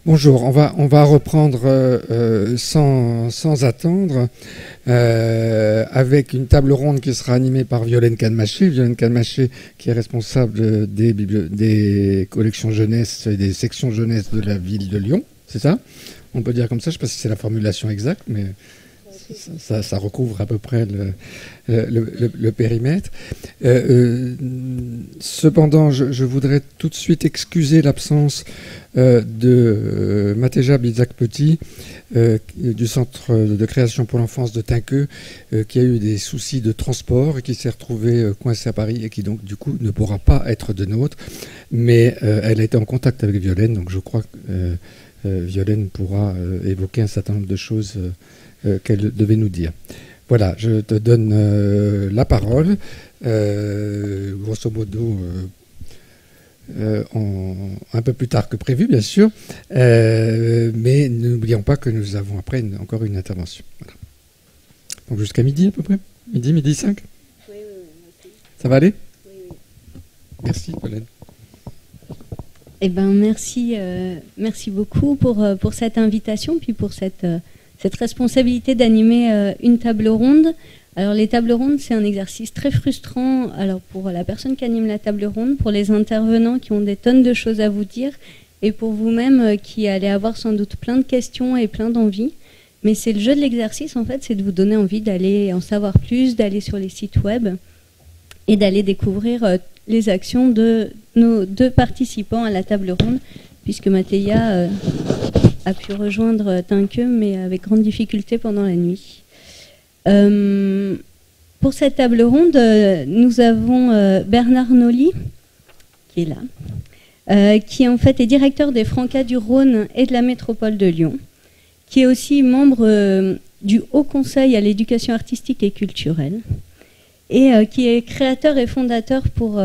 Bonjour, on va reprendre sans attendre avec une table ronde qui sera animée par Violaine Canmaché. Violaine Canmaché qui est responsable des collections jeunesse et des sections jeunesse de la ville de Lyon, c'est ça? On peut dire comme ça, je ne sais pas si c'est la formulation exacte, mais ça recouvre à peu près le périmètre. Cependant, je voudrais tout de suite excuser l'absence de Matéja Bizak-Petit, du Centre de création pour l'enfance de Tinqueux, qui a eu des soucis de transport et qui s'est retrouvé coincé à Paris et qui donc du coup ne pourra pas être de nôtre. Mais elle a été en contact avec Violaine, donc je crois que Violaine pourra évoquer un certain nombre de choses qu'elle devait nous dire. Voilà, je te donne la parole, grosso modo, un peu plus tard que prévu, bien sûr, mais n'oublions pas que nous avons après encore une intervention. Voilà. Donc jusqu'à midi à peu près, midi 5. Oui. Ça va aller? Oui. Merci, Pauline. Eh ben, merci beaucoup pour cette invitation, puis pour cette responsabilité d'animer une table ronde. Alors les tables rondes, c'est un exercice très frustrant alors pour la personne qui anime la table ronde, pour les intervenants qui ont des tonnes de choses à vous dire, et pour vous-même qui allez avoir sans doute plein de questions et plein d'envies. Mais c'est le jeu de l'exercice, en fait, c'est de vous donner envie d'aller en savoir plus, d'aller sur les sites web et d'aller découvrir les actions de nos deux participants à la table ronde, puisque Matéja a pu rejoindre Tinqueux, mais avec grande difficulté pendant la nuit. Pour cette table ronde, nous avons Bernard Nolly, qui est là, qui en fait est directeur des Francas du Rhône et de la métropole de Lyon, qui est aussi membre du Haut Conseil à l'éducation artistique et culturelle, et qui est créateur et fondateur pour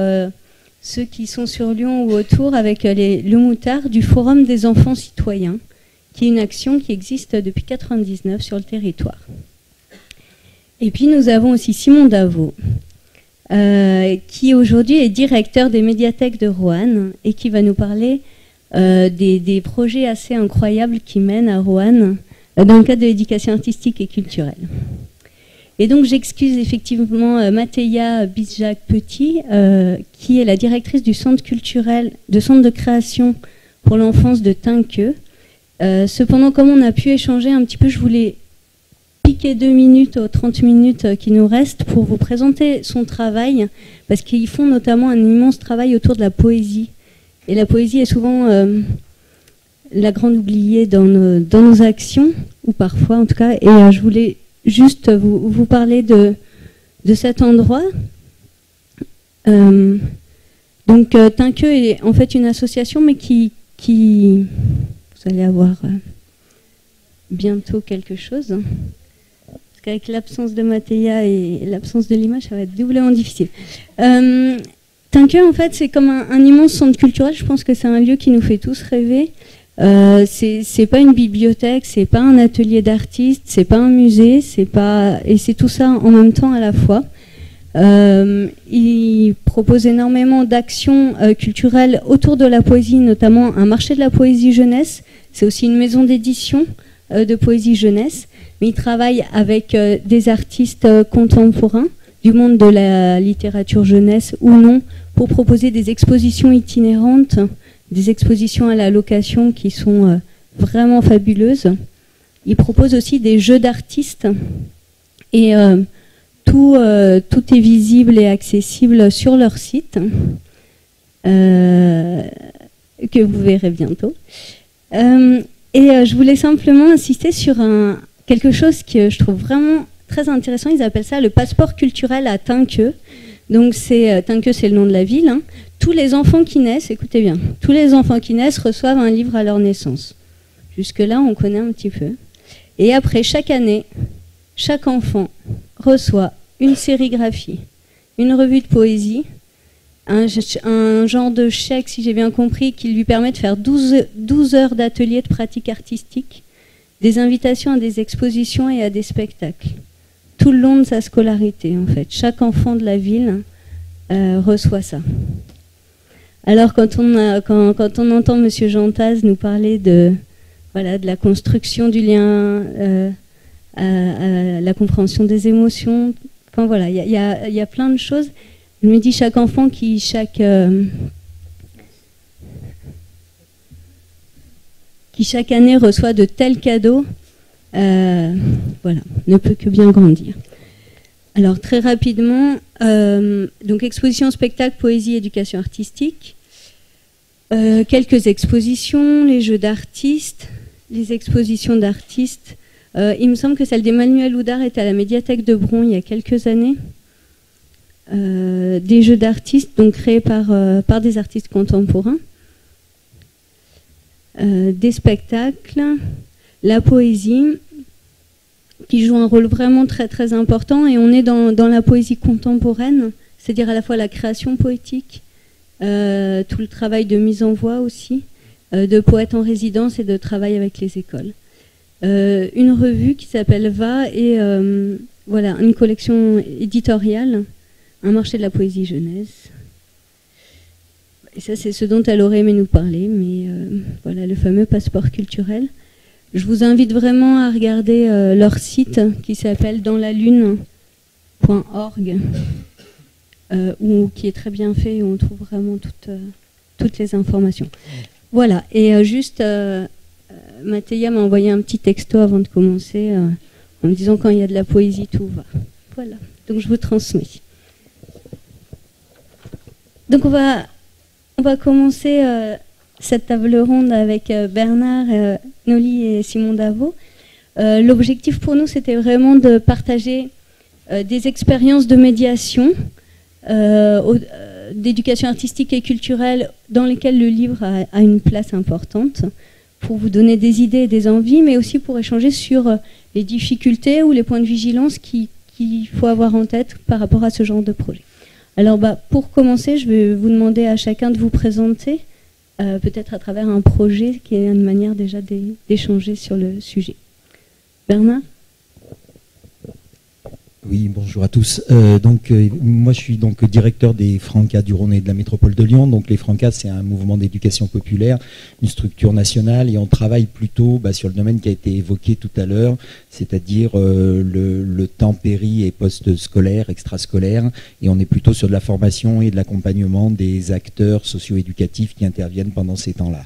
ceux qui sont sur Lyon ou autour avec le Moutard du Forum des enfants citoyens, qui est une action qui existe depuis 1999 sur le territoire. Et puis nous avons aussi Simon Davot, qui aujourd'hui est directeur des médiathèques de Roanne et qui va nous parler des projets assez incroyables qui mènent à Roanne dans le cadre de l'éducation artistique et culturelle. Et donc j'excuse effectivement Matéja Bizak-Petit, qui est la directrice du centre culturel, centre de création pour l'enfance de Tinqueux. Cependant, comme on a pu échanger un petit peu, je voulais piquer 2 minutes aux 30 minutes qui nous restent pour vous présenter son travail, parce qu'ils font notamment un immense travail autour de la poésie. Et la poésie est souvent la grande oubliée dans nos actions, ou parfois en tout cas, et je voulais juste vous parler de cet endroit. Donc Tinqueux est en fait une association, mais qui vous allez avoir bientôt quelque chose. Parce qu'avec l'absence de Matéja et l'absence de l'image, ça va être doublement difficile. Tinqueux, en fait, c'est comme un immense centre culturel. Je pense que c'est un lieu qui nous fait tous rêver. C'est pas une bibliothèque, c'est pas un atelier d'artistes, c'est pas un musée, et c'est tout ça en même temps à la fois. Il propose énormément d'actions culturelles autour de la poésie, notamment un marché de la poésie jeunesse. C'est aussi une maison d'édition de poésie jeunesse, mais il travaille avec des artistes contemporains du monde de la littérature jeunesse ou non, pour proposer des expositions itinérantes, des expositions à la location qui sont vraiment fabuleuses. Il propose aussi des jeux d'artistes, et tout est visible et accessible sur leur site, que vous verrez bientôt. Je voulais simplement insister sur quelque chose que je trouve vraiment très intéressant. Ils appellent ça le passeport culturel à Tinqueux. Donc Tinqueux, c'est le nom de la ville. Hein. Tous les enfants qui naissent, écoutez bien, tous les enfants qui naissent reçoivent un livre à leur naissance. Jusque-là, on connaît un petit peu. Et après, chaque année, chaque enfant reçoit une sérigraphie, une revue de poésie, un genre de chèque, si j'ai bien compris, qui lui permet de faire 12 heures d'atelier de pratique artistique, des invitations à des expositions et à des spectacles. Tout le long de sa scolarité, en fait. Chaque enfant de la ville reçoit ça. Alors, quand on entend M. Jantaz nous parler de voilà, de la construction du lien à la compréhension des émotions. Enfin voilà, il y a plein de choses. Je me dis, chaque enfant chaque année reçoit de tels cadeaux, voilà, ne peut que bien grandir. Alors très rapidement, donc exposition, spectacle, poésie, éducation artistique, quelques expositions, les jeux d'artistes, les expositions d'artistes. Il me semble que celle d'Emmanuel Houdard était à la médiathèque de Bron il y a quelques années. Des jeux d'artistes donc créés par des artistes contemporains. Des spectacles, la poésie, qui joue un rôle vraiment très très important, et on est dans la poésie contemporaine, c'est-à-dire à la fois la création poétique, tout le travail de mise en voix aussi, de poètes en résidence et de travail avec les écoles. Une revue qui s'appelle Va et voilà, une collection éditoriale, un marché de la poésie jeunesse. Et ça, c'est ce dont elle aurait aimé nous parler, mais voilà, le fameux passeport culturel. Je vous invite vraiment à regarder leur site qui s'appelle danslалune.org, qui est très bien fait et où on trouve vraiment toutes les informations. Voilà, et juste, Mathéa m'a envoyé un petit texto avant de commencer en me disant quand il y a de la poésie, tout va. Voilà, donc je vous transmets. Donc on va commencer cette table ronde avec Bernard Nolly et Simon Davot. L'objectif pour nous, c'était vraiment de partager des expériences de médiation, d'éducation artistique et culturelle dans lesquelles le livre a une place importante, pour vous donner des idées et des envies, mais aussi pour échanger sur les difficultés ou les points de vigilance qu'il faut avoir en tête par rapport à ce genre de projet. Alors pour commencer, je vais vous demander à chacun de vous présenter, peut-être à travers un projet qui est une manière déjà d'échanger sur le sujet. Bernard ? Oui, bonjour à tous. Moi, je suis donc directeur des Francas du Rhône et de la métropole de Lyon. Donc, les Francas, c'est un mouvement d'éducation populaire, une structure nationale, et on travaille plutôt sur le domaine qui a été évoqué tout à l'heure, c'est-à-dire le temps péri et post-scolaire, extrascolaire, et on est plutôt sur de la formation et de l'accompagnement des acteurs socio-éducatifs qui interviennent pendant ces temps-là.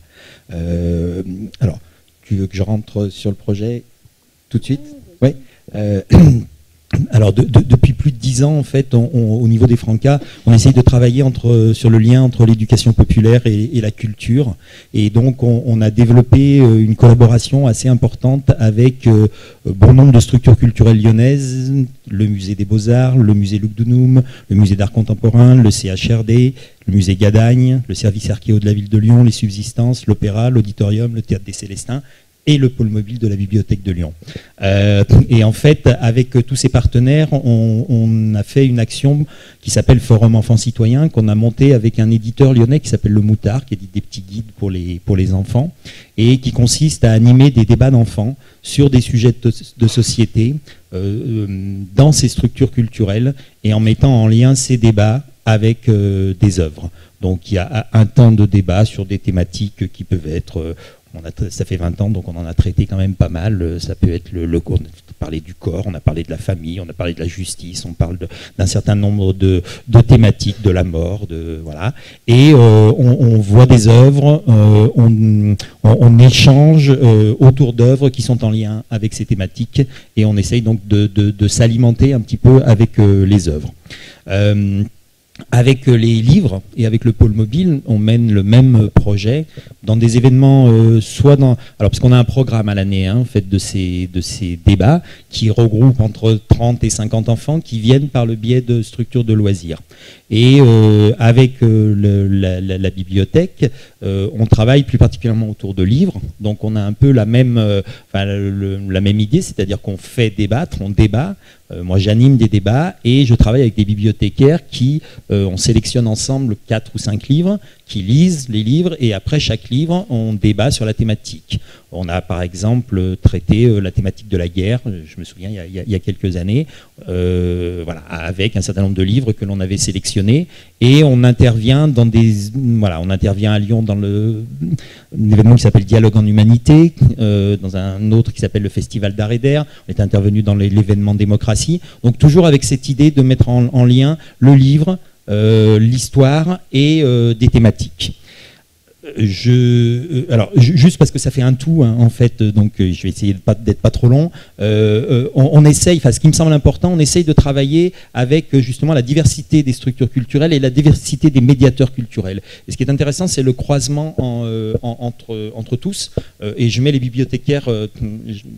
Alors, tu veux que je rentre sur le projet tout de suite ? Oui. Alors depuis plus de 10 ans, en fait, au niveau des Francas, on essaye de travailler sur le lien entre l'éducation populaire et la culture. Et donc, on a développé une collaboration assez importante avec bon nombre de structures culturelles lyonnaises, le musée des Beaux-Arts, le musée Lugdunum, le musée d'art contemporain, le CHRD, le musée Gadagne, le service archéo de la ville de Lyon, les subsistances, l'opéra, l'auditorium, le théâtre des Célestins, et le pôle mobile de la bibliothèque de Lyon. Et en fait, avec tous ces partenaires, on a fait une action qui s'appelle Forum Enfants Citoyens, qu'on a monté avec un éditeur lyonnais qui s'appelle Le Moutard, qui édite des petits guides pour les enfants, et qui consiste à animer des débats d'enfants sur des sujets de société dans ces structures culturelles, et en mettant en lien ces débats avec des œuvres. Donc il y a un temps de débat sur des thématiques qui peuvent être... ça fait 20 ans, donc on en a traité quand même pas mal. Ça peut être on a parlé du corps, on a parlé de la famille, on a parlé de la justice, on parle d'un certain nombre de thématiques, de la mort, voilà. Et on voit des œuvres, on échange autour d'œuvres qui sont en lien avec ces thématiques, et on essaye donc de s'alimenter un petit peu avec les œuvres. Avec les livres et avec le pôle mobile, on mène le même projet dans des événements, alors parce qu'on a un programme à l'année, en fait, de ces débats qui regroupent entre 30 et 50 enfants qui viennent par le biais de structures de loisirs. Et avec la bibliothèque, on travaille plus particulièrement autour de livres. Donc on a un peu la même idée, c'est-à-dire qu'on fait débattre, on débat. Moi, j'anime des débats et je travaille avec des bibliothécaires qui, on sélectionne ensemble 4 ou 5 livres, qui lisent les livres, et après chaque livre, on débat sur la thématique. On a par exemple traité la thématique de la guerre, je me souviens, il y a quelques années, voilà, avec un certain nombre de livres que l'on avait sélectionnés, et on intervient on intervient à Lyon événement qui s'appelle Dialogue en Humanité, dans un autre qui s'appelle le Festival d'Art et d'Air. On est intervenu dans l'événement Démocratie. Donc toujours avec cette idée de mettre en lien le livre, l'histoire et des thématiques. Alors, juste parce que ça fait un tout, hein, en fait, donc je vais essayer d'être pas trop long. On essaye, enfin, ce qui me semble important, on essaye de travailler avec justement la diversité des structures culturelles et la diversité des médiateurs culturels. Et ce qui est intéressant, c'est le croisement entre tous. Et je mets les bibliothécaires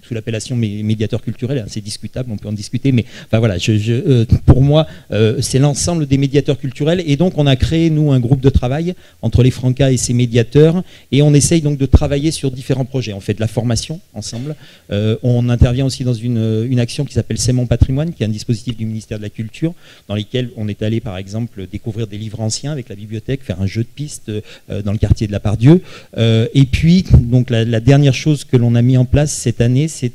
sous l'appellation médiateurs culturels. Hein, c'est discutable, on peut en discuter, mais enfin voilà. Pour moi, c'est l'ensemble des médiateurs culturels. Et donc, on a créé nous un groupe de travail entre les Francas et ces médiateurs. Et on essaye donc de travailler sur différents projets. On fait de la formation ensemble. On intervient aussi dans une action qui s'appelle C'est mon patrimoine, qui est un dispositif du ministère de la Culture, dans lequel on est allé par exemple découvrir des livres anciens avec la bibliothèque, faire un jeu de pistes dans le quartier de la Pardieu. Et puis donc la dernière chose que l'on a mis en place cette année, c'est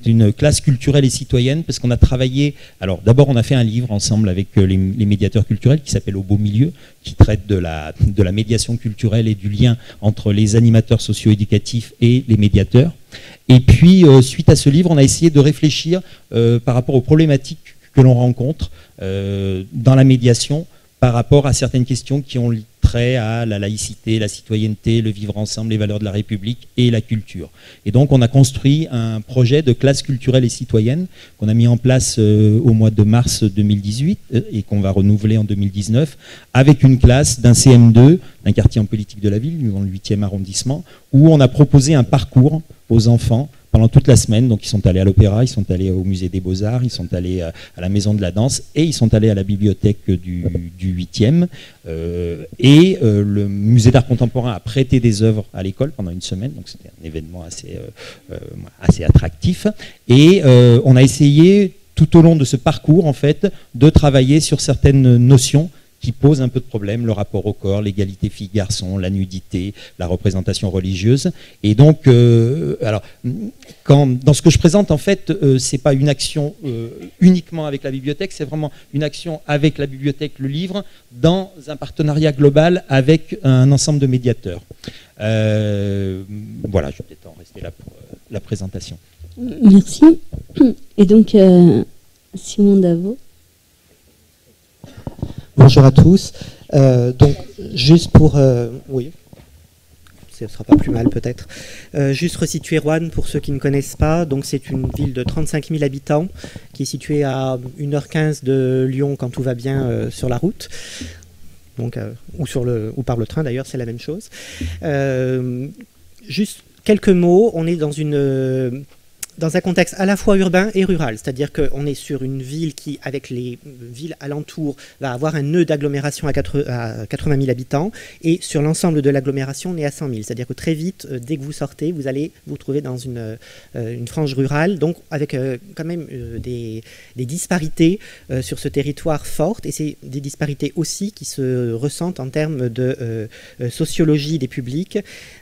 une classe culturelle et citoyenne, parce qu'on a travaillé. Alors d'abord on a fait un livre ensemble avec les médiateurs culturels qui s'appelle Au beau milieu, qui traite de la médiation culturelle et du lien entre les animateurs socio-éducatifs et les médiateurs. Et puis, suite à ce livre, on a essayé de réfléchir par rapport aux problématiques que l'on rencontre dans la médiation, par rapport à certaines questions qui ont trait à la laïcité, la citoyenneté, le vivre ensemble, les valeurs de la République et la culture. Et donc on a construit un projet de classe culturelle et citoyenne qu'on a mis en place au mois de mars 2018 et qu'on va renouveler en 2019, avec une classe d'un CM2, d'un quartier en politique de la ville, dans le 8e arrondissement, où on a proposé un parcours aux enfants pendant toute la semaine. Donc ils sont allés à l'opéra, ils sont allés au musée des Beaux-Arts, ils sont allés à la maison de la danse et ils sont allés à la bibliothèque du 8e. Le musée d'art contemporain a prêté des œuvres à l'école pendant une semaine, donc c'était un événement assez attractif. Et on a essayé tout au long de ce parcours en fait de travailler sur certaines notions qui posent un peu de problème, le rapport au corps, l'égalité filles-garçons, la nudité, la représentation religieuse. Et donc, dans ce que je présente, en fait, c'est pas une action uniquement avec la bibliothèque, c'est vraiment une action avec la bibliothèque, le livre, dans un partenariat global avec un ensemble de médiateurs. Voilà, je vais peut-être en rester là pour la présentation. Merci. Et donc, Simon Davot. Bonjour à tous. Donc, juste pour... oui, ce ne sera pas plus mal peut-être. Juste resituer Roanne pour ceux qui ne connaissent pas. Donc, c'est une ville de 35 000 habitants qui est située à 1h15 de Lyon quand tout va bien sur la route. Donc, ou par le train d'ailleurs, c'est la même chose. Juste quelques mots. On est dans un contexte à la fois urbain et rural, c'est-à-dire qu'on est sur une ville qui, avec les villes alentours, va avoir un nœud d'agglomération à 80 000 habitants, et sur l'ensemble de l'agglomération, on est à 100 000. C'est-à-dire que très vite, dès que vous sortez, vous allez vous trouver dans une frange rurale, donc avec quand même des disparités sur ce territoire fortes, et c'est des disparités aussi qui se ressentent en termes de sociologie des publics.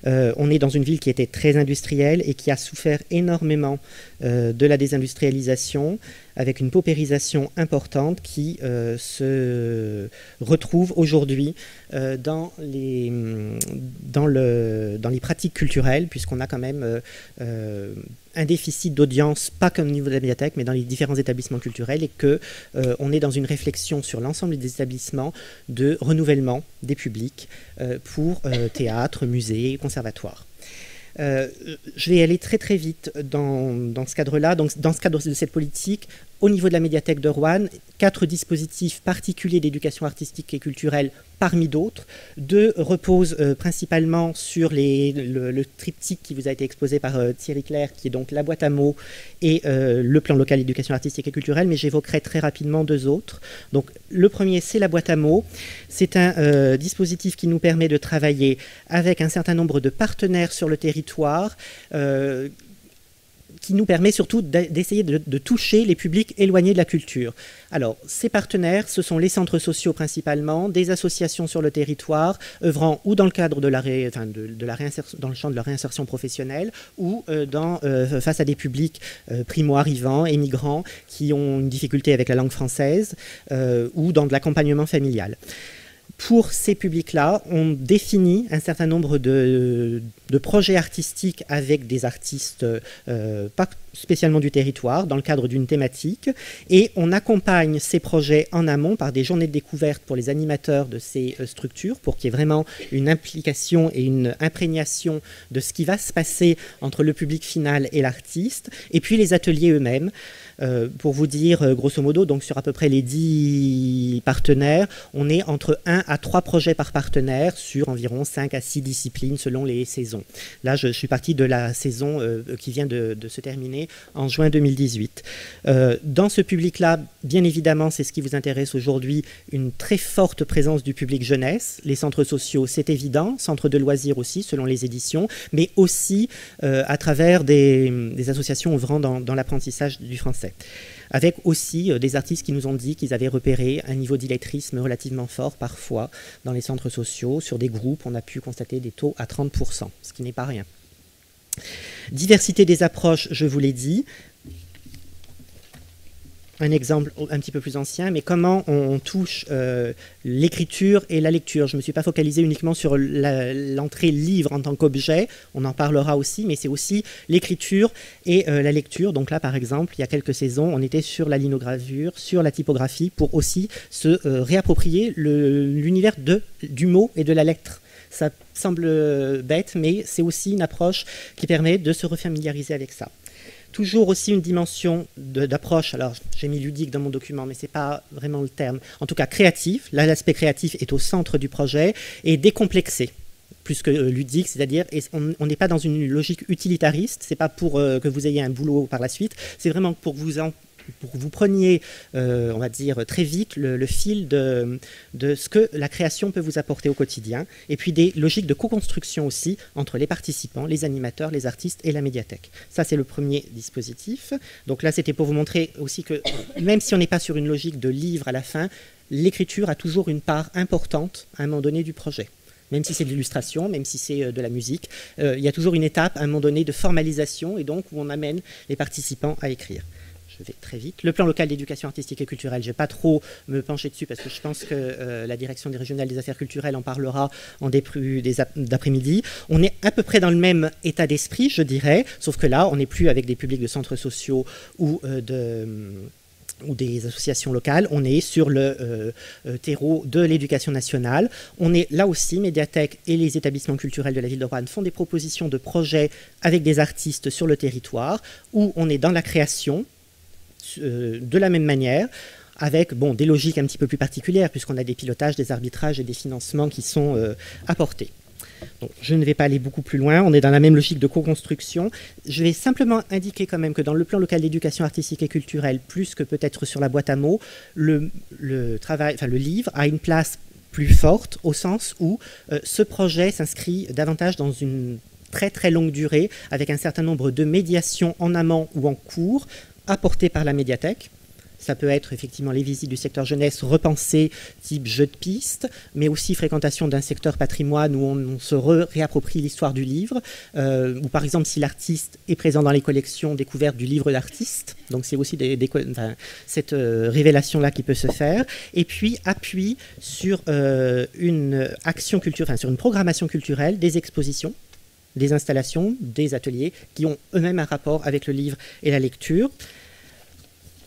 On est dans une ville qui était très industrielle et qui a souffert énormément de la désindustrialisation, avec une paupérisation importante qui se retrouve aujourd'hui dans les pratiques culturelles, puisqu'on a quand même un déficit d'audience, pas comme au niveau de la médiathèque, mais dans les différents établissements culturels, et qu'on est dans une réflexion sur l'ensemble des établissements de renouvellement des publics pour théâtre, musée, conservatoire. Je vais aller très très vite dans ce cadre-là. Donc, dans ce cadre de cette politique, au niveau de la médiathèque de Roanne, 4 dispositifs particuliers d'éducation artistique et culturelle parmi d'autres. 2 reposent principalement sur le triptyque qui vous a été exposé par Thierry Claire, qui est donc la boîte à mots et le plan local d'éducation artistique et culturelle, mais j'évoquerai très rapidement 2 autres. Donc, le premier, c'est la boîte à mots. C'est un dispositif qui nous permet de travailler avec un certain nombre de partenaires sur le territoire, qui nous permet surtout d'essayer de toucher les publics éloignés de la culture. Alors, ces partenaires, ce sont les centres sociaux principalement, des associations sur le territoire, œuvrant ou dans le cadre de la réinsertion, dans le champ de la réinsertion professionnelle, ou face à des publics primo-arrivants, émigrants, qui ont une difficulté avec la langue française, ou dans de l'accompagnement familial. Pour ces publics-là, on définit un certain nombre de projets artistiques avec des artistes pas spécialement du territoire, dans le cadre d'une thématique, et on accompagne ces projets en amont par des journées de découverte pour les animateurs de ces structures, pour qu'il y ait vraiment une implication et une imprégnation de ce qui va se passer entre le public final et l'artiste, et puis les ateliers eux-mêmes. Pour vous dire, grosso modo, donc sur à peu près les 10 partenaires, on est entre 1 à 3 projets par partenaire sur environ 5 à 6 disciplines selon les saisons. Là, je suis partie de la saison qui vient de se terminer en juin 2018. Dans ce public-là, bien évidemment, c'est ce qui vous intéresse aujourd'hui, une très forte présence du public jeunesse. Les centres sociaux, c'est évident, centres de loisirs aussi, selon les éditions, mais aussi à travers des associations œuvrant dans l'apprentissage du français. Avec aussi des artistes qui nous ont dit qu'ils avaient repéré un niveau d'illettrisme relativement fort parfois dans les centres sociaux. Sur des groupes, on a pu constater des taux à 30%, ce qui n'est pas rien. Diversité des approches, je vous l'ai dit. Un exemple un petit peu plus ancien, mais comment on touche l'écriture et la lecture. Je ne me suis pas focalisée uniquement sur l'entrée livre en tant qu'objet, on en parlera aussi, mais c'est aussi l'écriture et la lecture. Donc là, par exemple, il y a quelques saisons, on était sur la linogravure, sur la typographie, pour aussi se réapproprier l'univers du mot et de la lettre. Ça semble bête, mais c'est aussi une approche qui permet de se refamiliariser avec ça. Toujours aussi une dimension d'approche, alors j'ai mis ludique dans mon document, mais ce n'est pas vraiment le terme, en tout cas créatif. Là, l'aspect créatif est au centre du projet, et décomplexé, plus que ludique, c'est-à-dire on n'est pas dans une logique utilitariste, ce n'est pas pour que vous ayez un boulot par la suite, c'est vraiment pour que vous preniez, on va dire, très vite le fil de ce que la création peut vous apporter au quotidien, et puis des logiques de co-construction aussi entre les participants, les animateurs, les artistes et la médiathèque. Ça, c'est le premier dispositif. Donc là, c'était pour vous montrer aussi que même si on n'est pas sur une logique de livre à la fin, l'écriture a toujours une part importante à un moment donné du projet. Même si c'est de l'illustration, même si c'est de la musique, il y a toujours une étape à un moment donné de formalisation, et donc où on amène les participants à écrire. Je vais très vite. Le plan local d'éducation artistique et culturelle, je ne vais pas trop me pencher dessus parce que je pense que la direction des régionales des affaires culturelles en parlera en début d'après-midi. On est à peu près dans le même état d'esprit, je dirais, sauf que là, on n'est plus avec des publics de centres sociaux ou des associations locales, on est sur le terreau de l'éducation nationale. On est là aussi, médiathèque et les établissements culturels de la ville de Roanne font des propositions de projets avec des artistes sur le territoire, où on est dans la création, de la même manière, avec des logiques un petit peu plus particulières, puisqu'on a des pilotages, des arbitrages et des financements qui sont apportés. Donc, je ne vais pas aller beaucoup plus loin, on est dans la même logique de co-construction. Je vais simplement indiquer quand même que dans le plan local d'éducation artistique et culturelle, plus que peut-être sur la boîte à mots, le livre a une place plus forte au sens où ce projet s'inscrit davantage dans une très très longue durée, avec un certain nombre de médiations en amont ou en cours, apportées par la médiathèque. Ça peut être effectivement les visites du secteur jeunesse repensées, type jeu de piste, mais aussi fréquentation d'un secteur patrimoine où on se réapproprie l'histoire du livre, ou par exemple si l'artiste est présent dans les collections, découverte du livre d'artiste. Donc c'est aussi cette révélation-là qui peut se faire. Et puis appui sur une action culturelle, sur une programmation culturelle, des expositions, des installations, des ateliers qui ont eux-mêmes un rapport avec le livre et la lecture.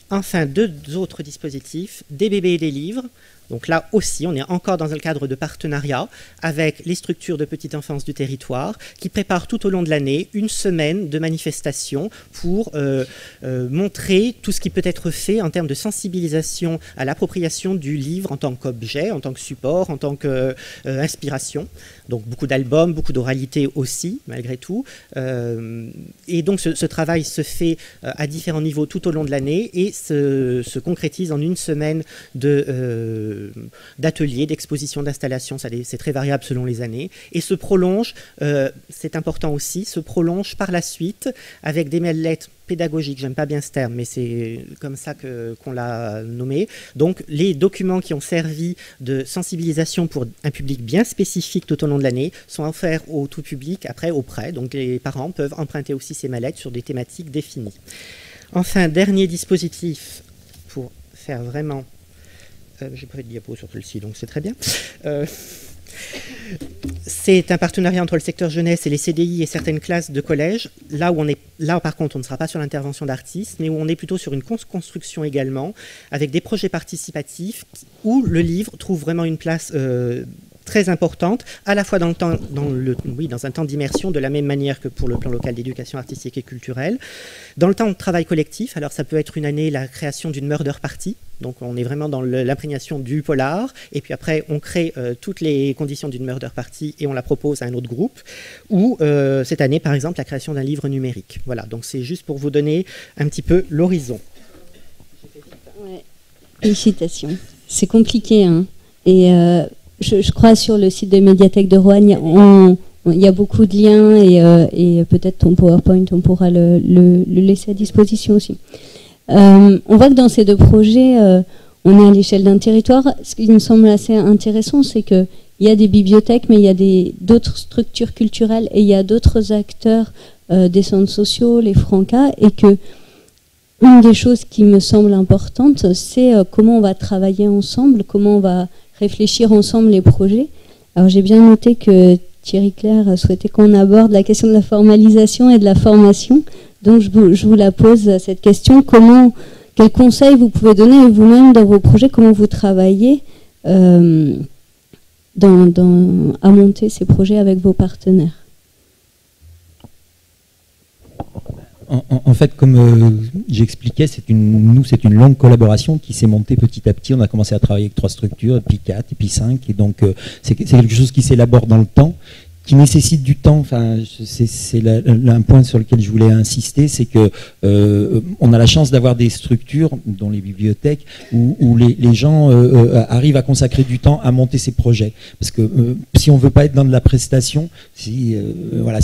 Enfin, deux autres dispositifs, des bébés et des livres. Donc là aussi, on est encore dans un cadre de partenariat avec les structures de petite enfance du territoire qui préparent tout au long de l'année une semaine de manifestations pour montrer tout ce qui peut être fait en termes de sensibilisation à l'appropriation du livre en tant qu'objet, en tant que support, en tant qu'inspiration. Donc beaucoup d'albums, beaucoup d'oralité aussi, malgré tout. Et donc ce travail se fait à différents niveaux tout au long de l'année et se concrétise en une semaine d'ateliers, d'expositions, d'installations. C'est très variable selon les années. Et se prolonge, c'est important aussi, se prolonge par la suite avec des lettres pédagogiques, j'aime pas bien ce terme, mais c'est comme ça qu'on l'a nommé. Donc les documents qui ont servi de sensibilisation pour un public bien spécifique tout au long de l'année sont offerts au tout public après au prêt. Donc les parents peuvent emprunter aussi ces mallettes sur des thématiques définies. Enfin, dernier dispositif pour faire vraiment j'ai pas fait de diapo sur celle-ci, donc c'est très bien. C'est un partenariat entre le secteur jeunesse et les CDI et certaines classes de collège. Là, par contre, on ne sera pas sur l'intervention d'artistes, mais où on est plutôt sur une construction également, avec des projets participatifs où le livre trouve vraiment une place très importante, à la fois dans un temps d'immersion, de la même manière que pour le plan local d'éducation artistique et culturelle. Dans le temps de travail collectif, alors ça peut être une année la création d'une murder party, donc on est vraiment dans l'imprégnation du polar, et puis après on crée toutes les conditions d'une murder party et on la propose à un autre groupe, ou cette année par exemple la création d'un livre numérique. Voilà, donc c'est juste pour vous donner un petit peu l'horizon. Ouais. Félicitations. C'est compliqué, hein. Et je crois sur le site de Médiathèque de Roanne, il y a beaucoup de liens et peut-être ton PowerPoint, on pourra le laisser à disposition aussi. On voit que dans ces deux projets, on est à l'échelle d'un territoire. Ce qui me semble assez intéressant, c'est qu'il y a des bibliothèques, mais il y a d'autres structures culturelles et il y a d'autres acteurs des centres sociaux, les Francas, et que une des choses qui me semble importante, c'est comment on va travailler ensemble, comment on va réfléchir ensemble les projets. Alors j'ai bien noté que Thierry Claire souhaitait qu'on aborde la question de la formalisation et de la formation. Donc je vous la pose cette question. Quels conseils vous pouvez donner vous-même dans vos projets, comment vous travaillez à monter ces projets avec vos partenaires? En fait, comme j'expliquais, c'est une longue collaboration qui s'est montée petit à petit. On a commencé à travailler avec 3 structures, puis 4, et puis 5. Et donc, c'est quelque chose qui s'élabore dans le temps, qui nécessite du temps. Enfin, c'est un point sur lequel je voulais insister, c'est que on a la chance d'avoir des structures, dont les bibliothèques, où les gens arrivent à consacrer du temps à monter ces projets. Parce que si on veut pas être dans de la prestation, si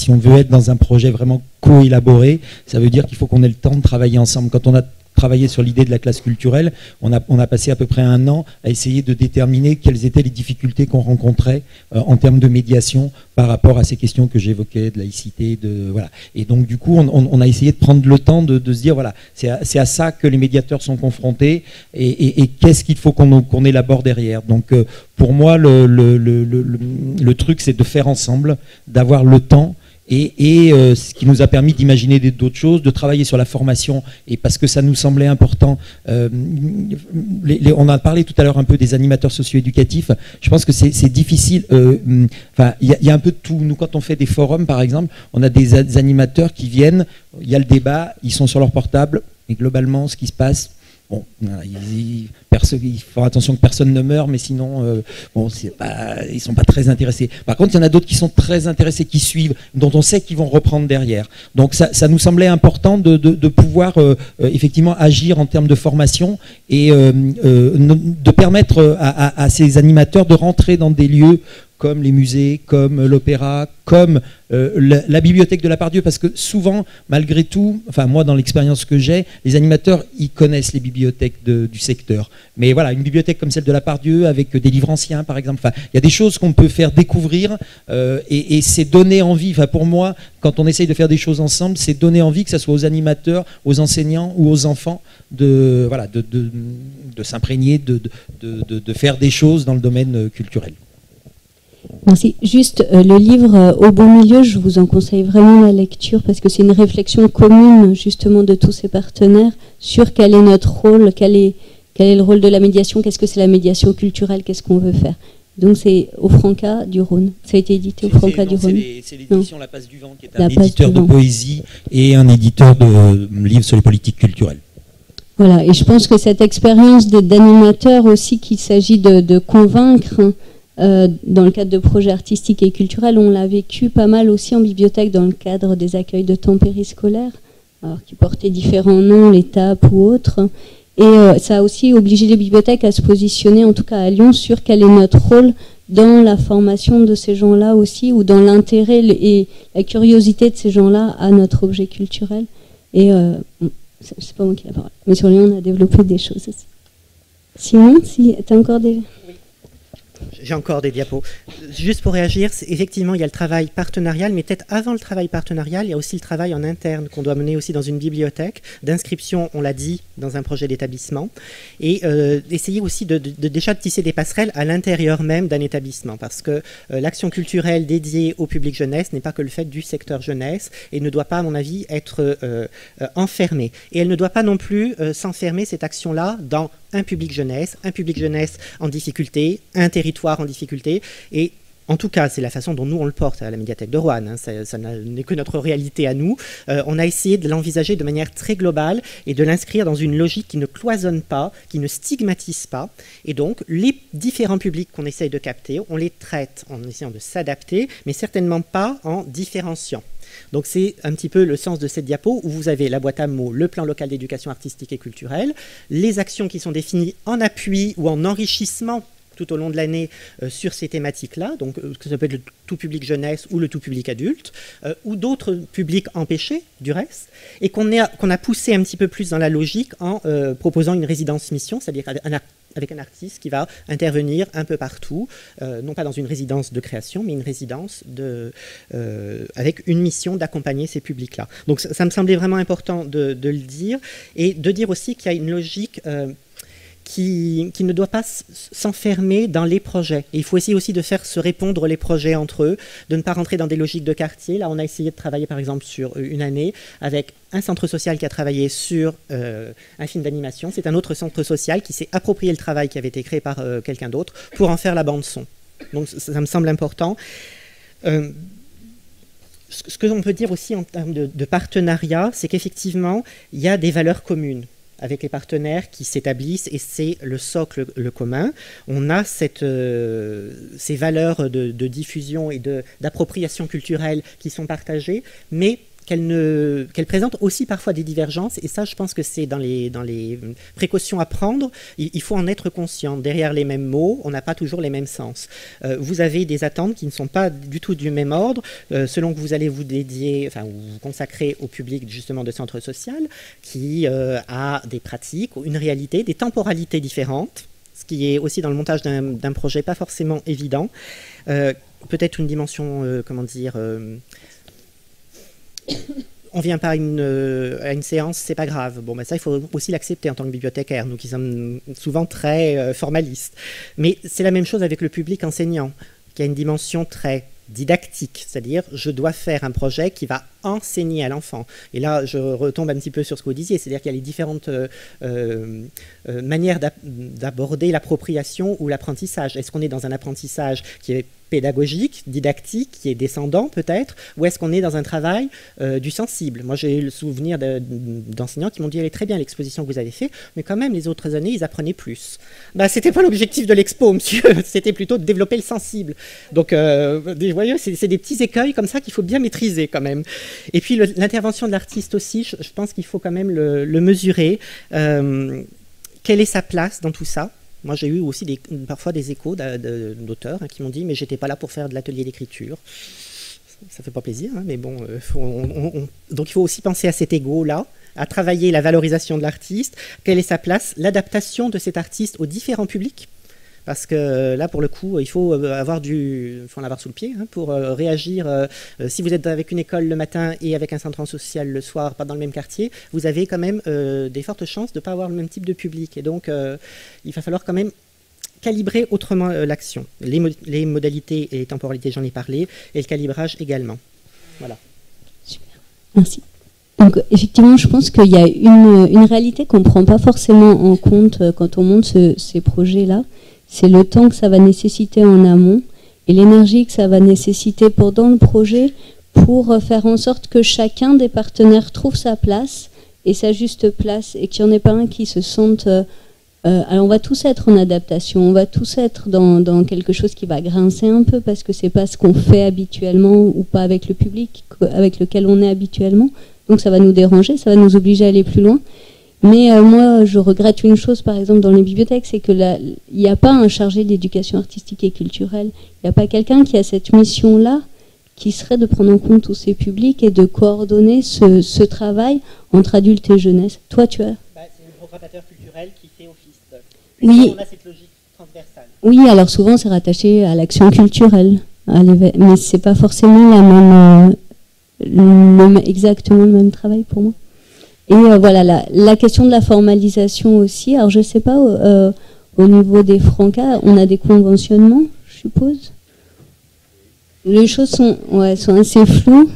on veut être dans un projet vraiment co-élaboré, ça veut dire qu'il faut qu'on ait le temps de travailler ensemble. Quand on a travaillé sur l'idée de la classe culturelle, on a passé à peu près 1 an à essayer de déterminer quelles étaient les difficultés qu'on rencontrait en termes de médiation par rapport à ces questions que j'évoquais, de laïcité, voilà. Et donc du coup, on a essayé de prendre le temps de se dire, voilà, c'est à ça que les médiateurs sont confrontés et qu'est-ce qu'il faut qu'on élabore derrière. Donc pour moi, le truc, c'est de faire ensemble, d'avoir le temps. Et ce qui nous a permis d'imaginer d'autres choses, de travailler sur la formation, et parce que ça nous semblait important. On a parlé tout à l'heure un peu des animateurs socio-éducatifs. Je pense que c'est difficile. Enfin, il y a un peu de tout. Nous, quand on fait des forums, par exemple, on a des animateurs qui viennent, il y a le débat, ils sont sur leur portable, et globalement, ce qui se passe, bon, il faut attention que personne ne meure, mais sinon, ils sont pas très intéressés. Par contre, il y en a d'autres qui sont très intéressés, qui suivent, dont on sait qu'ils vont reprendre derrière. Donc ça nous semblait important de pouvoir effectivement agir en termes de formation et de permettre à ces animateurs de rentrer dans des lieux comme les musées, comme l'opéra, comme la bibliothèque de la Pardieu, parce que souvent, malgré tout, enfin moi dans l'expérience que j'ai, les animateurs, ils connaissent les bibliothèques du secteur. Mais voilà, une bibliothèque comme celle de la Pardieu, avec des livres anciens par exemple, enfin, il y a des choses qu'on peut faire découvrir et c'est donner envie, enfin pour moi, quand on essaye de faire des choses ensemble, c'est donner envie, que ce soit aux animateurs, aux enseignants ou aux enfants, de s'imprégner, de faire des choses dans le domaine culturel. Merci. Juste le livre Au bon milieu, je vous en conseille vraiment la lecture parce que c'est une réflexion commune justement de tous ces partenaires sur quel est notre rôle, quel est le rôle de la médiation, qu'est-ce que c'est la médiation culturelle, qu'est-ce qu'on veut faire. Donc c'est au Francas du Rhône. Ça a été édité au Francas du Rhône. C'est l'édition La Passe du Vent qui est un éditeur de poésie et un éditeur de livres sur les politiques culturelles. Voilà, et je pense que cette expérience d'animateur aussi qu'il s'agit de convaincre dans le cadre de projets artistiques et culturels, on l'a vécu pas mal aussi en bibliothèque dans le cadre des accueils de temps périscolaires, alors qui portaient différents noms, l'étape ou autres. Et ça a aussi obligé les bibliothèques à se positionner, en tout cas à Lyon, sur quel est notre rôle dans la formation de ces gens-là aussi, ou dans l'intérêt et la curiosité de ces gens-là à notre objet culturel. Et c'est pas moi qui ai la parole, mais sur Lyon, on a développé des choses aussi. Simon, si tu as encore des... J'ai encore des diapos. Juste pour réagir, effectivement, il y a le travail partenarial, mais peut-être avant le travail partenarial, il y a aussi le travail en interne qu'on doit mener aussi dans une bibliothèque, d'inscription, on l'a dit, dans un projet d'établissement, et essayer aussi déjà de tisser des passerelles à l'intérieur même d'un établissement, parce que l'action culturelle dédiée au public jeunesse n'est pas que le fait du secteur jeunesse, et ne doit pas, à mon avis, être enfermée. Et elle ne doit pas non plus s'enfermer, cette action-là, dans un public jeunesse en difficulté, un territoire en difficulté, et en tout cas, c'est la façon dont nous on le porte à la médiathèque de Roanne, hein. Ça n'est que notre réalité à nous. On a essayé de l'envisager de manière très globale et de l'inscrire dans une logique qui ne cloisonne pas, qui ne stigmatise pas, et donc les différents publics qu'on essaye de capter, on les traite en essayant de s'adapter, mais certainement pas en différenciant. Donc c'est un petit peu le sens de cette diapo où vous avez la boîte à mots, le plan local d'éducation artistique et culturelle, les actions qui sont définies en appui ou en enrichissement tout au long de l'année sur ces thématiques-là, donc ça peut être le tout public jeunesse ou le tout public adulte, ou d'autres publics empêchés du reste, et qu'on a poussé un petit peu plus dans la logique en proposant une résidence mission, c'est-à-dire avec un artiste qui va intervenir un peu partout, non pas dans une résidence de création, mais une résidence avec une mission d'accompagner ces publics-là. Donc ça me semblait vraiment important de le dire, et de dire aussi qu'il y a une logique qui ne doit pas s'enfermer dans les projets. Et il faut essayer aussi de faire se répondre les projets entre eux, de ne pas rentrer dans des logiques de quartier. Là, on a essayé de travailler, par exemple, sur une année avec un centre social qui a travaillé sur un film d'animation. C'est un autre centre social qui s'est approprié le travail qui avait été créé par quelqu'un d'autre pour en faire la bande-son. Donc, ça me semble important. Ce que l'on peut dire aussi en termes de partenariat, c'est qu'effectivement, il y a des valeurs communes avec les partenaires qui s'établissent, et c'est le socle, le commun. On a ces valeurs de diffusion et d'appropriation culturelle qui sont partagées, mais qu'elle présente aussi parfois des divergences, et ça, je pense que c'est dans les précautions à prendre, il faut en être conscient. Derrière les mêmes mots, on n'a pas toujours les mêmes sens. Vous avez des attentes qui ne sont pas du tout du même ordre, selon que vous allez vous dédier, enfin, vous consacrer au public justement de centre social, qui a des pratiques, une réalité, des temporalités différentes, ce qui est aussi dans le montage d'un projet pas forcément évident. Peut-être une dimension, on vient pas à une séance, c'est pas grave. Bon, ben ça, il faut aussi l'accepter en tant que bibliothécaire, nous qui sommes souvent très formalistes. Mais c'est la même chose avec le public enseignant, qui a une dimension très didactique, c'est-à-dire je dois faire un projet qui va enseigner à l'enfant. Et là, je retombe un petit peu sur ce que vous disiez, c'est-à-dire qu'il y a les différentes manières d'aborder l'appropriation ou l'apprentissage. Est-ce qu'on est dans un apprentissage qui est pédagogique, didactique, qui est descendant peut-être, ou est-ce qu'on est dans un travail du sensible? Moi, j'ai eu le souvenir d'enseignants qui m'ont dit « Elle est très bien l'exposition que vous avez faite, mais quand même, les autres années, ils apprenaient plus. » C'était pas l'objectif de l'expo, monsieur, c'était plutôt de développer le sensible. Donc, vous voyez, c'est des petits écueils comme ça qu'il faut bien maîtriser quand même. Et puis, l'intervention de l'artiste aussi, je pense qu'il faut quand même le mesurer. Quelle est sa place dans tout ça? Moi, j'ai eu aussi parfois des échos d'auteurs qui m'ont dit « Mais j'étais pas là pour faire de l'atelier d'écriture. » Ça fait pas plaisir, hein, mais bon. Donc, il faut aussi penser à cet égo-là, à travailler la valorisation de l'artiste. Quelle est sa place? L'adaptation de cet artiste aux différents publics. Parce que là, pour le coup, il faut en avoir sous le pied pour réagir. Si vous êtes avec une école le matin et avec un centre social le soir, pas dans le même quartier, vous avez quand même des fortes chances de ne pas avoir le même type de public. Et donc, il va falloir quand même calibrer autrement l'action. Les modalités et les temporalités, j'en ai parlé, et le calibrage également. Voilà. Super. Merci. Donc, effectivement, je pense qu'il y a une réalité qu'on ne prend pas forcément en compte quand on monte ces projets-là. C'est le temps que ça va nécessiter en amont et l'énergie que ça va nécessiter pendant le projet pour faire en sorte que chacun des partenaires trouve sa place et sa juste place, et qu'il n'y en ait pas un qui se sente... alors on va tous être en adaptation, on va tous être dans quelque chose qui va grincer un peu parce que c'est pas ce qu'on fait habituellement ou pas avec le public avec lequel on est habituellement. Donc ça va nous déranger, ça va nous obliger à aller plus loin. Mais moi, je regrette une chose, par exemple, dans les bibliothèques, c'est que il n'y a pas un chargé d'éducation artistique et culturelle. Il n'y a pas quelqu'un qui a cette mission-là, qui serait de prendre en compte tous ces publics et de coordonner ce travail entre adultes et jeunesse. Toi, tu as... C'est le programmateur culturel qui fait office. Oui. On a cette logique transversal. Oui, alors souvent c'est rattaché à l'action culturelle, mais c'est pas forcément la même, exactement le même travail pour moi. Et voilà, la question de la formalisation aussi. Alors je sais pas, au niveau des Francas, on a des conventionnements, je suppose. Les choses sont assez floues.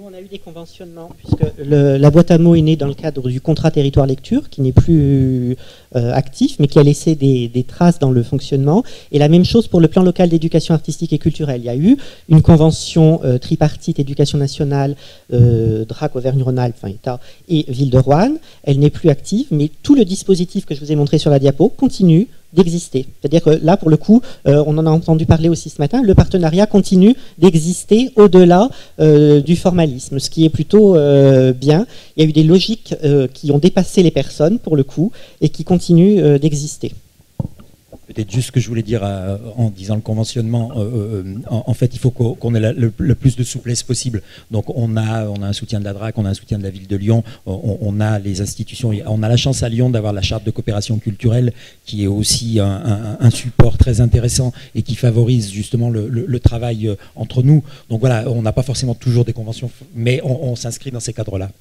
On a eu des conventionnements, puisque la boîte à mots est née dans le cadre du contrat territoire lecture, qui n'est plus actif, mais qui a laissé des traces dans le fonctionnement. Et la même chose pour le plan local d'éducation artistique et culturelle. Il y a eu une convention tripartite éducation nationale, DRAC, Auvergne-Rhône-Alpes, enfin État, et Ville de Roanne. Elle n'est plus active, mais tout le dispositif que je vous ai montré sur la diapo continue d'exister. C'est-à-dire que là, pour le coup, on en a entendu parler aussi ce matin, le partenariat continue d'exister au-delà du formalisme, ce qui est plutôt bien. Il y a eu des logiques qui ont dépassé les personnes, pour le coup, et qui continuent d'exister. Peut-être juste ce que je voulais dire en disant le conventionnement, en fait, il faut qu'on ait le plus de souplesse possible. Donc, on a un soutien de la DRAC, on a un soutien de la ville de Lyon, on a les institutions, on a la chance à Lyon d'avoir la charte de coopération culturelle qui est aussi un support très intéressant et qui favorise justement le travail entre nous. Donc voilà, on n'a pas forcément toujours des conventions, mais on s'inscrit dans ces cadres-là.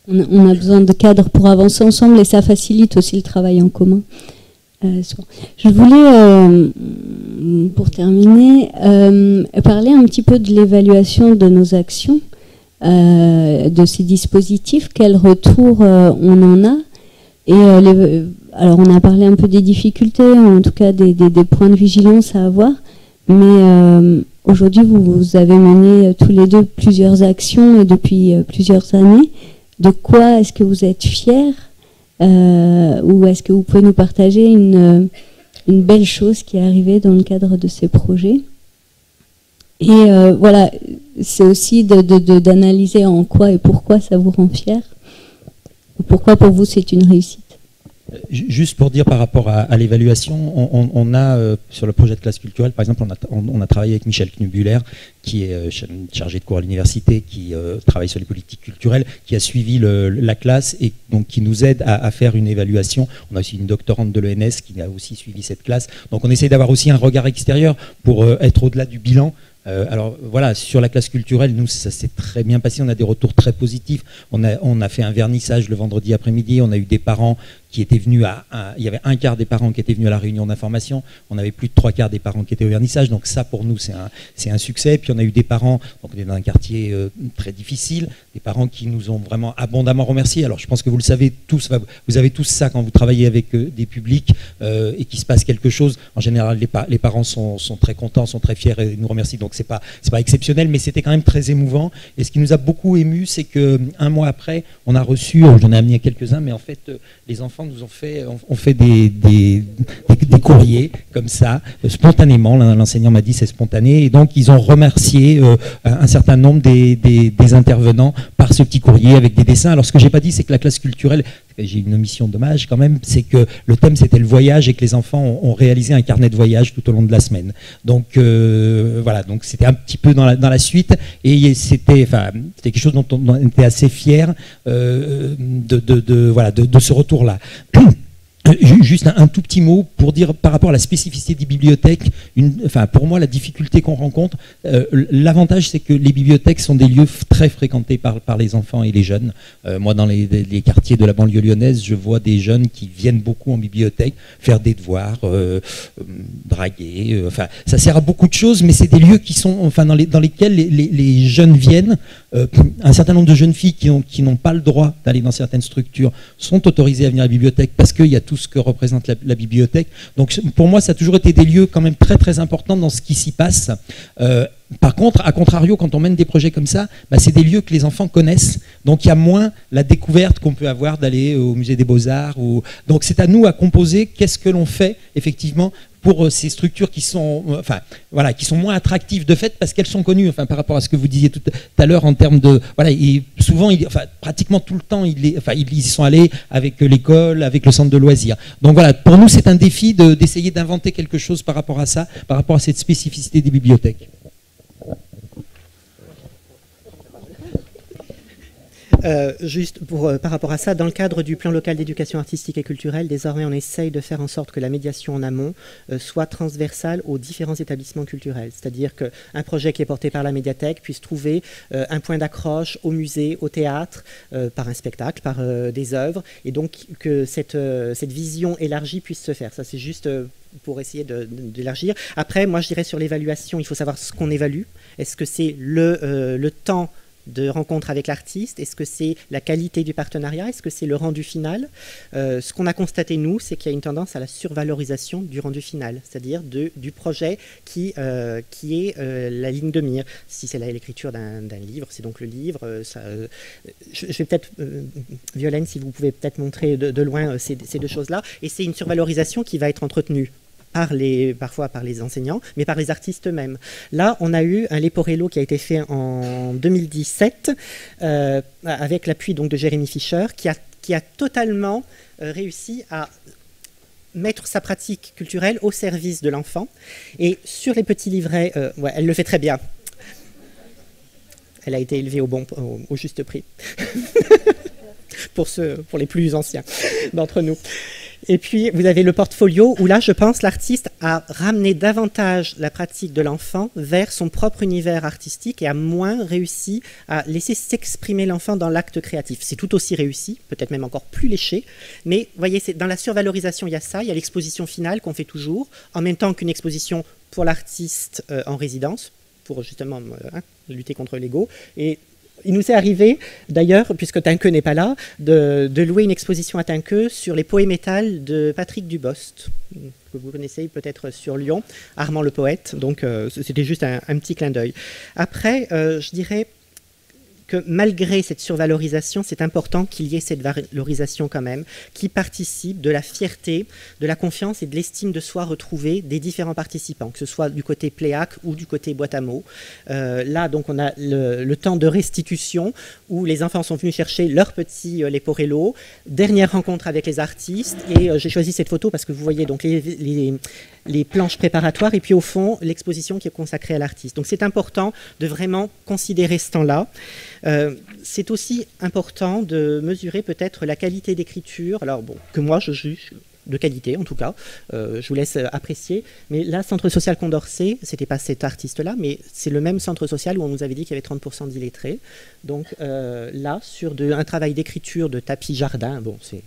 On a besoin de cadres pour avancer ensemble et ça facilite aussi le travail en commun. Je voulais, pour terminer, parler un petit peu de l'évaluation de nos actions, de ces dispositifs, quel retour on en a. Et alors on a parlé un peu des difficultés, en tout cas des points de vigilance à avoir, mais aujourd'hui vous avez mené tous les deux plusieurs actions et depuis plusieurs années. De quoi est-ce que vous êtes fiers ? Ou est-ce que vous pouvez nous partager une belle chose qui est arrivée dans le cadre de ces projets? Et voilà, c'est aussi d'analyser en quoi et pourquoi ça vous rend fier. Pourquoi pour vous c'est une réussite? Juste pour dire par rapport à l'évaluation, on a sur le projet de classe culturelle, par exemple, on a travaillé avec Michel Knubuller, qui est chargé de cours à l'université, qui travaille sur les politiques culturelles, qui a suivi la classe et donc qui nous aide à faire une évaluation. On a aussi une doctorante de l'ENS qui a aussi suivi cette classe. Donc on essaie d'avoir aussi un regard extérieur pour être au-delà du bilan. Alors voilà, sur la classe culturelle, nous ça s'est très bien passé, on a des retours très positifs. On a fait un vernissage le vendredi après-midi, on a eu des parents qui étaient venus il y avait un quart des parents qui étaient venus à la réunion d'information, on avait plus de 3/4 des parents qui étaient au vernissage, donc ça pour nous c'est un succès. Puis on a eu des parents, donc on est dans un quartier très difficile, des parents qui nous ont vraiment abondamment remerciés. Alors je pense que vous le savez tous, vous avez tous ça quand vous travaillez avec des publics et qu'il se passe quelque chose. En général les parents sont très contents, sont très fiers et nous remercient, donc c'est pas exceptionnel, mais c'était quand même très émouvant. Et ce qui nous a beaucoup ému, c'est qu'un mois après, on a reçu, j'en ai amené quelques-uns, mais en fait les enfants nous ont fait des courriers comme ça, spontanément. L'enseignant m'a dit c'est spontané, et donc ils ont remercié un certain nombre des intervenants par ce petit courrier avec des dessins. Alors ce que j'ai pas dit, c'est que la classe culturelle, j'ai une omission dommage quand même, c'est que le thème c'était le voyage et que les enfants ont réalisé un carnet de voyage tout au long de la semaine. Donc voilà, donc c'était un petit peu dans la suite, et c'était quelque chose dont on était assez fiers de ce retour-là. Juste un tout petit mot pour dire par rapport à la spécificité des bibliothèques, pour moi la difficulté qu'on rencontre, l'avantage c'est que les bibliothèques sont des lieux très fréquentés par les enfants et les jeunes. Moi dans les quartiers de la banlieue lyonnaise, je vois des jeunes qui viennent beaucoup en bibliothèque, faire des devoirs, draguer, ça sert à beaucoup de choses, mais c'est des lieux qui sont, dans lesquels les jeunes viennent. Un certain nombre de jeunes filles qui n'ont pas le droit d'aller dans certaines structures sont autorisées à venir à la bibliothèque parce qu'il y a tout ce que représente la bibliothèque. Donc pour moi, ça a toujours été des lieux quand même très très importants dans ce qui s'y passe. Par contre, à contrario, quand on mène des projets comme ça, c'est des lieux que les enfants connaissent. Donc il y a moins la découverte qu'on peut avoir d'aller au musée des Beaux-Arts. Donc c'est à nous à composer qu'est-ce que l'on fait effectivement pour ces structures qui sont, qui sont moins attractives de fait parce qu'elles sont connues, par rapport à ce que vous disiez tout à l'heure en termes de, et souvent, pratiquement tout le temps, ils y sont allés avec l'école, avec le centre de loisirs. Donc voilà, pour nous, c'est un défi d'essayer d'inventer quelque chose par rapport à ça, par rapport à cette spécificité des bibliothèques. Juste par rapport à ça, dans le cadre du plan local d'éducation artistique et culturelle, désormais on essaye de faire en sorte que la médiation en amont soit transversale aux différents établissements culturels. C'est-à-dire qu'un projet qui est porté par la médiathèque puisse trouver un point d'accroche au musée, au théâtre, par un spectacle, par des œuvres, et donc que cette vision élargie puisse se faire. Ça, c'est juste pour essayer d'élargir. Après, moi je dirais sur l'évaluation, il faut savoir ce qu'on évalue. Est-ce que c'est le temps de rencontre avec l'artiste? Est-ce que c'est la qualité du partenariat? Est-ce que c'est le rendu final? Ce qu'on a constaté, nous, c'est qu'il y a une tendance à la survalorisation du rendu final, c'est-à-dire du projet qui est la ligne de mire. Si c'est l'écriture d'un livre, c'est donc le livre. Je vais peut-être, Violaine, si vous pouvez peut-être montrer de loin ces deux choses-là. Et c'est une survalorisation qui va être entretenue parfois par les enseignants, mais par les artistes eux-mêmes. Là, on a eu un Leporello qui a été fait en 2017 avec l'appui donc de Jérémy Fischer, qui a totalement réussi à mettre sa pratique culturelle au service de l'enfant. Et sur les petits livrets, ouais, elle le fait très bien. Elle a été élevée au juste prix. pour les plus anciens d'entre nous. Et puis, vous avez le portfolio où là, je pense, l'artiste a ramené davantage la pratique de l'enfant vers son propre univers artistique et a moins réussi à laisser s'exprimer l'enfant dans l'acte créatif. C'est tout aussi réussi, peut-être même encore plus léché, mais vous voyez, dans la survalorisation, il y a ça, il y a l'exposition finale qu'on fait toujours, en même temps qu'une exposition pour l'artiste en résidence, pour justement lutter contre l'ego. Et il nous est arrivé, d'ailleurs, puisque Tinqueux n'est pas là, de louer une exposition à Tinqueux sur les poémétales de Patrick Dubost, que vous connaissez peut-être sur Lyon, Armand le poète. Donc, c'était juste un petit clin d'œil. Après, je dirais que malgré cette survalorisation, c'est important qu'il y ait cette valorisation quand même, qui participe de la fierté, de la confiance et de l'estime de soi retrouvée des différents participants, que ce soit du côté Pléac ou du côté boîte à mots. Là, donc, on a le temps de restitution où les enfants sont venus chercher leur petit Leporello, dernière rencontre avec les artistes, et j'ai choisi cette photo parce que vous voyez donc les planches préparatoires et puis au fond l'exposition qui est consacrée à l'artiste. Donc c'est important de vraiment considérer ce temps-là. C'est aussi important de mesurer peut-être la qualité d'écriture, alors bon, que moi je juge de qualité en tout cas, je vous laisse apprécier, mais là, Centre Social Condorcet, c'était pas cet artiste-là, mais c'est le même centre social où on nous avait dit qu'il y avait 30% d'illettrés, donc là, sur un travail d'écriture de tapis jardin, bon, c'est...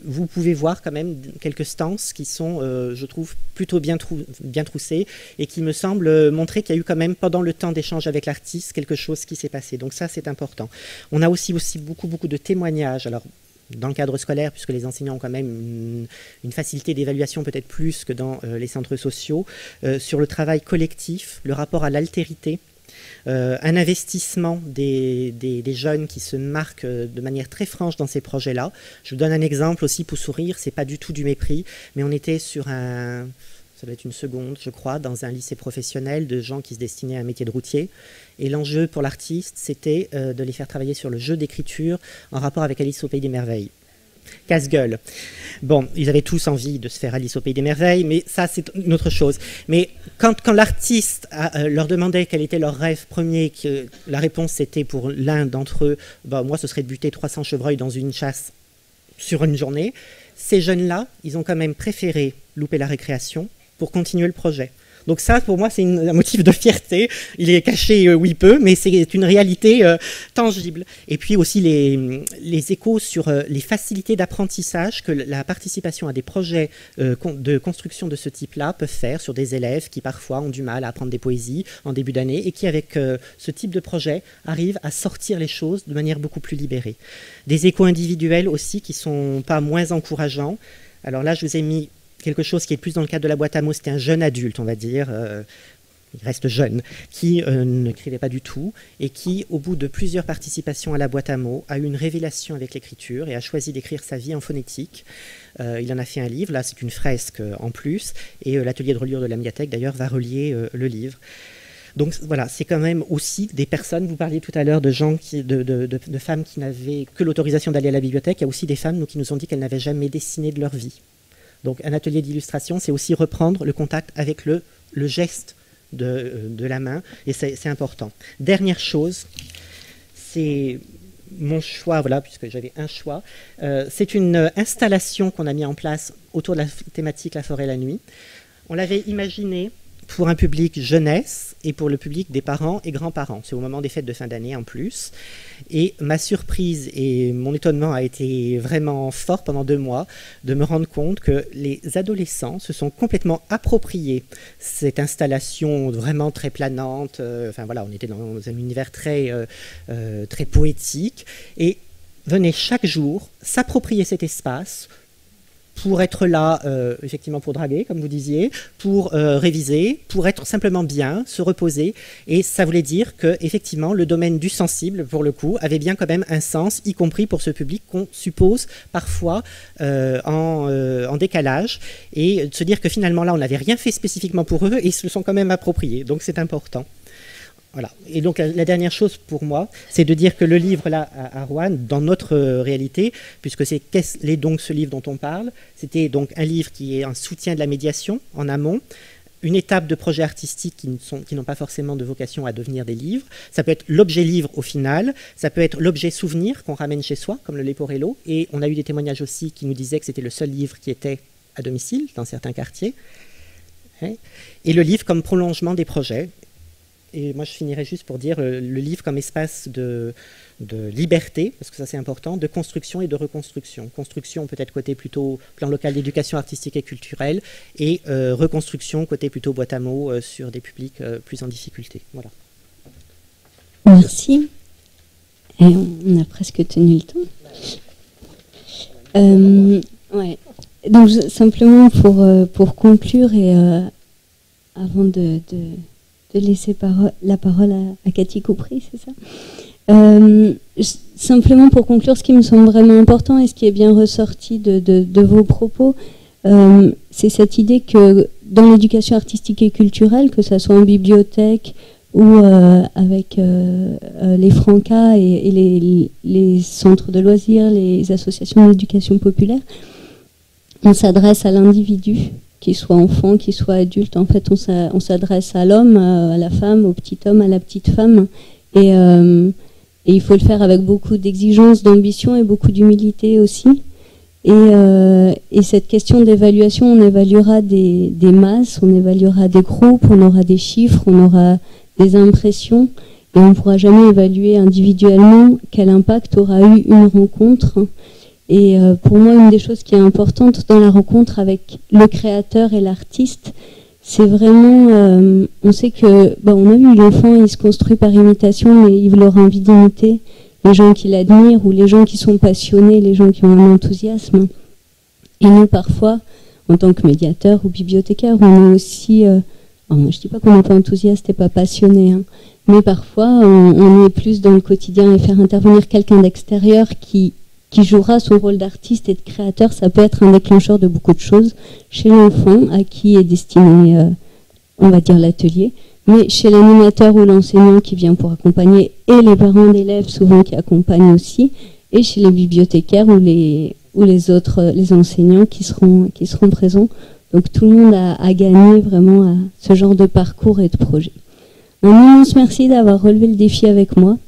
vous pouvez voir quand même quelques stances qui sont, je trouve, plutôt bien troussées et qui me semblent montrer qu'il y a eu quand même, pendant le temps d'échange avec l'artiste, quelque chose qui s'est passé. Donc ça, c'est important. On a aussi beaucoup de témoignages. Alors, dans le cadre scolaire, puisque les enseignants ont quand même une facilité d'évaluation peut-être plus que dans les centres sociaux, sur le travail collectif, le rapport à l'altérité, un investissement des jeunes qui se marquent de manière très franche dans ces projets-là. Je vous donne un exemple aussi pour sourire, c'est pas du tout du mépris, mais on était sur ça doit être une seconde, je crois, dans un lycée professionnel de gens qui se destinaient à un métier de routier. Et l'enjeu pour l'artiste, c'était de les faire travailler sur le jeu d'écriture en rapport avec Alice au Pays des Merveilles. Casse-gueule. Bon, ils avaient tous envie de se faire Alice au Pays des Merveilles, mais ça, c'est une autre chose. Mais quand l'artiste leur demandait quel était leur rêve premier, que la réponse c'était pour l'un d'entre eux, bah, moi, ce serait de buter 300 chevreuils dans une chasse sur une journée. Ces jeunes-là, ils ont quand même préféré louper la récréation pour continuer le projet. Donc ça, pour moi, c'est un motif de fierté. Il est caché où il peut, mais c'est une réalité tangible. Et puis aussi les échos sur les facilités d'apprentissage que la participation à des projets de construction de ce type-là peuvent faire sur des élèves qui parfois ont du mal à apprendre des poésies en début d'année et qui, avec ce type de projet, arrivent à sortir les choses de manière beaucoup plus libérée. Des échos individuels aussi qui ne sont pas moins encourageants. Alors là, je vous ai mis quelque chose qui est plus dans le cadre de la boîte à mots, c'était un jeune adulte, on va dire, il reste jeune, qui n'écrivait pas du tout et qui, au bout de plusieurs participations à la boîte à mots, a eu une révélation avec l'écriture et a choisi d'écrire sa vie en phonétique. Il en a fait un livre, là c'est une fresque en plus, et l'atelier de reliure de la médiathèque d'ailleurs va relier le livre. Donc voilà, c'est quand même aussi des personnes, vous parliez tout à l'heure de gens, de femmes qui n'avaient que l'autorisation d'aller à la bibliothèque, il y a aussi des femmes qui nous ont dit qu'elles n'avaient jamais dessiné de leur vie. Donc un atelier d'illustration, c'est aussi reprendre le contact avec le geste de la main, et c'est important. Dernière chose, c'est mon choix, voilà, puisque j'avais un choix, c'est une installation qu'on a mis en place autour de la thématique La forêt la nuit. On l'avait imaginée pour un public jeunesse et pour le public des parents et grands-parents. C'est au moment des fêtes de fin d'année en plus. Et ma surprise et mon étonnement a été vraiment fort pendant 2 mois de me rendre compte que les adolescents se sont complètement appropriés cette installation vraiment très planante. Enfin voilà, on était dans un univers très poétique et venaient chaque jour s'approprier cet espace pour être là, effectivement, pour draguer, comme vous disiez, pour réviser, pour être simplement bien, se reposer. Et ça voulait dire que, effectivement, le domaine du sensible, pour le coup, avait bien quand même un sens, y compris pour ce public qu'on suppose parfois en décalage. Et de se dire que finalement, là, on n'avait rien fait spécifiquement pour eux et ils se le sont quand même appropriés. Donc, c'est important. Voilà. Et donc la dernière chose pour moi, c'est de dire que le livre là à Rouen, dans notre réalité, puisque c'est qu'est-ce donc ce livre dont on parle, c'était donc un livre qui est un soutien de la médiation en amont, une étape de projets artistiques qui n'ont pas forcément de vocation à devenir des livres. Ça peut être l'objet livre au final, ça peut être l'objet souvenir qu'on ramène chez soi, comme le Leporello, et on a eu des témoignages aussi qui nous disaient que c'était le seul livre qui était à domicile dans certains quartiers, et le livre comme prolongement des projets. Et moi, je finirai juste pour dire le livre comme espace de liberté, parce que ça c'est important, de construction et de reconstruction. Construction peut-être côté plutôt plan local d'éducation artistique et culturelle, et reconstruction côté plutôt boîte à mots sur des publics plus en difficulté. Voilà. Merci. Et on a presque tenu le temps. Ouais. Donc simplement pour conclure et avant de laisser la parole à Cathy Coupry, c'est ça. Simplement pour conclure, ce qui me semble vraiment important et ce qui est bien ressorti de vos propos, c'est cette idée que dans l'éducation artistique et culturelle, que ce soit en bibliothèque ou avec les Francas et les centres de loisirs, les associations d'éducation populaire, on s'adresse à l'individu, qu'il soit enfant, qu'il soit adulte. En fait, on s'adresse à l'homme, à la femme, au petit homme, à la petite femme. Et il faut le faire avec beaucoup d'exigence, d'ambition et beaucoup d'humilité aussi. Et cette question d'évaluation, on évaluera des masses, on évaluera des groupes, on aura des chiffres, on aura des impressions. Et on ne pourra jamais évaluer individuellement quel impact aura eu une rencontre. Et pour moi, une des choses qui est importante dans la rencontre avec le créateur et l'artiste, c'est vraiment, on sait que, on a vu l'enfant, il se construit par imitation, mais il aura envie d'imiter les gens qui l'admirent ou les gens qui sont passionnés, les gens qui ont un enthousiasme. Et nous, parfois, en tant que médiateur ou bibliothécaire, on est aussi, je ne dis pas qu'on n'est pas enthousiaste et pas passionné, hein, mais parfois, on est plus dans le quotidien et faire intervenir quelqu'un d'extérieur qui jouera son rôle d'artiste et de créateur, ça peut être un déclencheur de beaucoup de choses chez l'enfant à qui est destiné, on va dire, l'atelier, mais chez l'animateur ou l'enseignant qui vient pour accompagner, et les parents d'élèves souvent qui accompagnent aussi, et chez les bibliothécaires ou les enseignants qui seront présents. Donc tout le monde a gagné vraiment à ce genre de parcours et de projet. Un immense merci d'avoir relevé le défi avec moi.